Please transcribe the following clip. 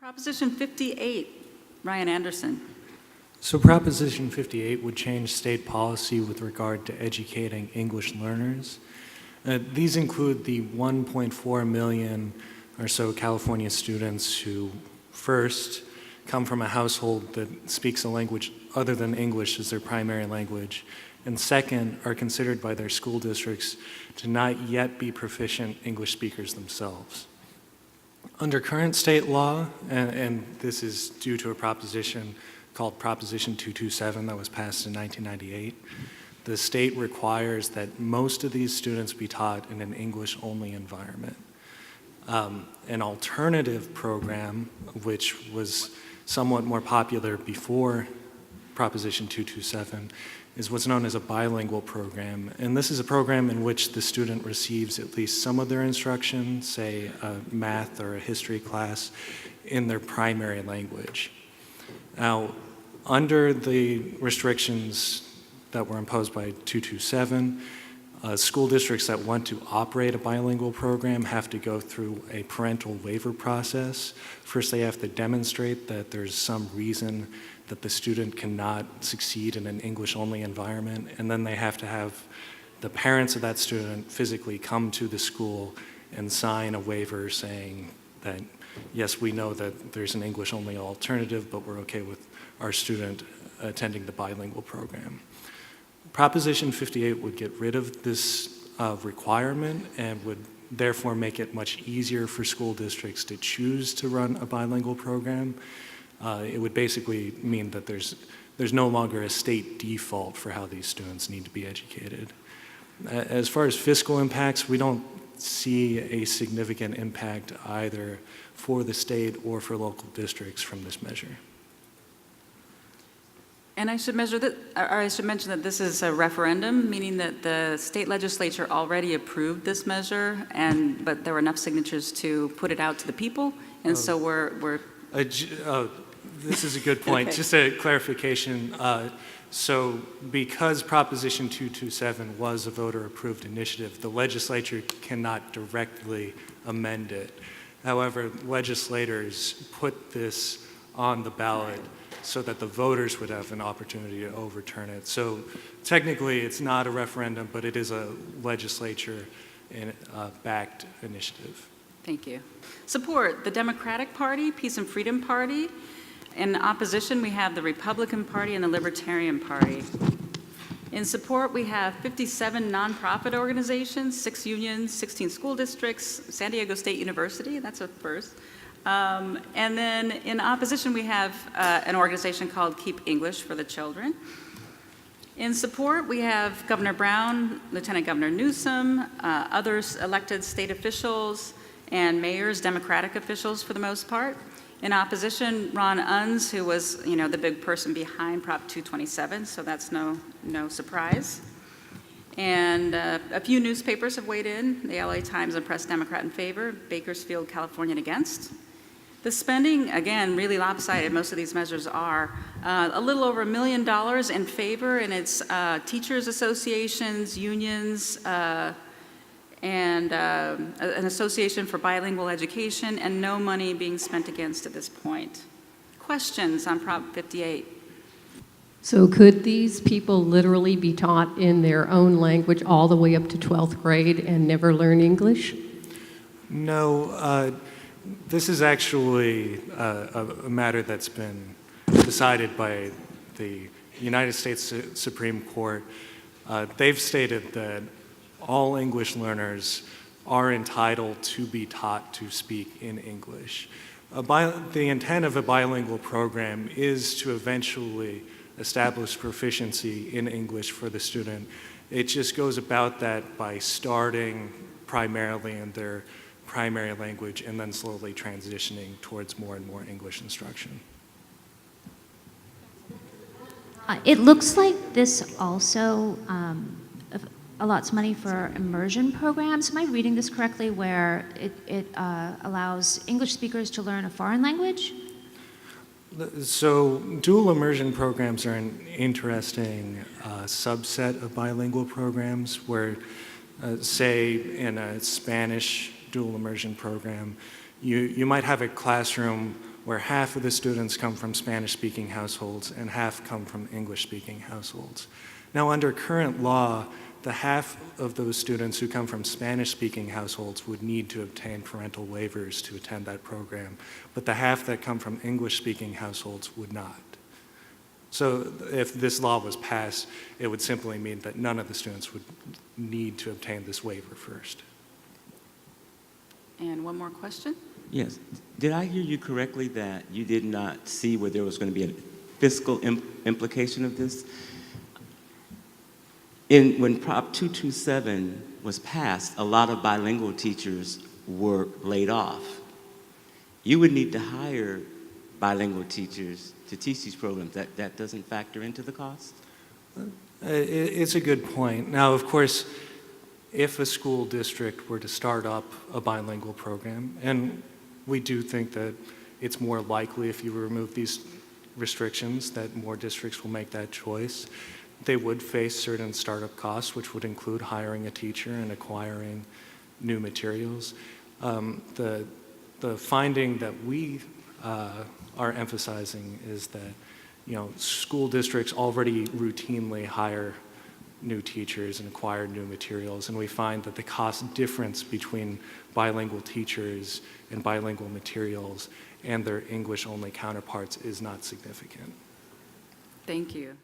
Proposition 58, Ryan Anderson. So Proposition 58 would change state policy with regard to educating English learners. These include the 1.4 million or so California students who first come from a household that speaks a language other than English as their primary language, and second, are considered by their school districts to not yet be proficient English speakers themselves. Under current state law, and this is due to a proposition called Proposition 227 that was passed in 1998, the state requires that most of these students be taught in an English-only environment. An alternative program, which was somewhat more popular before Proposition 227, is what's known as a bilingual program. And this is a program in which the student receives at least some of their instruction, say a math or a history class, in their primary language. Now, under the restrictions that were imposed by 227, school districts that want to operate a bilingual program have to go through a parental waiver process. First, they have to demonstrate that there's some reason that the student cannot succeed in an English-only environment, and then they have to have the parents of that student physically come to the school and sign a waiver saying that, yes, we know that there's an English-only alternative, but we're okay with our student attending the bilingual program. Proposition 58 would get rid of this requirement and would therefore make it much easier for school districts to choose to run a bilingual program. It would basically mean that there's no longer a state default for how these students need to be educated. As far as fiscal impacts, we don't see a significant impact either for the state or for local districts from this measure. And I should mention that this is a referendum, meaning that the state legislature already approved this measure, but there were enough signatures to put it out to the people, and so we're this is a good point. Okay. Just a clarification. So because Proposition 227 was a voter-approved initiative, the legislature cannot directly amend it. However, legislators put this on the ballot so that the voters would have an opportunity to overturn it. So technically, it's not a referendum, but it is a legislature-backed initiative. Thank you. Support, the Democratic Party, Peace and Freedom Party. In opposition, we have the Republican Party and the Libertarian Party. In support, we have 57 nonprofit organizations, 6 unions, 16 school districts, San Diego State University, that's a first. And then in opposition, we have an organization called Keep English for the Children. In support, we have Governor Brown, Lieutenant Governor Newsom, others elected state officials, and mayors, Democratic officials for the most part. In opposition, Ron Unz, who was, the big person behind Prop 227, so that's no surprise. And a few newspapers have weighed in. The LA Times and Press Democrat in favor, Bakersfield, Californian against. The spending, again, really lopsided, most of these measures are. A little over $1 million in favor, and it's teachers associations, unions, and an association for bilingual education, and no money being spent against at this point. Questions on Prop 58? So could these people literally be taught in their own language all the way up to 12th grade and never learn English? No, this is actually a matter that's been decided by the United States Supreme Court. They've stated that all English learners are entitled to be taught to speak in English. The intent of a bilingual program is to eventually establish proficiency in English for the student. It just goes about that by starting primarily in their primary language and then slowly transitioning towards more and more English instruction. It looks like this also allots money for immersion programs. Am I reading this correctly, where it allows English speakers to learn a foreign language? So dual immersion programs are an interesting subset of bilingual programs where, say, in a Spanish dual immersion program, you might have a classroom where half of the students come from Spanish-speaking households and half come from English-speaking households. Now, under current law, the half of those students who come from Spanish-speaking households would need to obtain parental waivers to attend that program, but the half that come from English-speaking households would not. So if this law was passed, it would simply mean that none of the students would need to obtain this waiver first. And one more question? Yes. Did I hear you correctly that you did not see where there was going to be a fiscal implication of this? When Prop 227 was passed, a lot of bilingual teachers were laid off. You would need to hire bilingual teachers to teach these programs. That doesn't factor into the cost? It's a good point. Now, of course, if a school district were to start up a bilingual program, and we do think that it's more likely if you remove these restrictions that more districts will make that choice, they would face certain startup costs, which would include hiring a teacher and acquiring new materials. The finding that we are emphasizing is that school districts already routinely hire new teachers and acquire new materials, and we find that the cost difference between bilingual teachers and bilingual materials and their English-only counterparts is not significant. Thank you.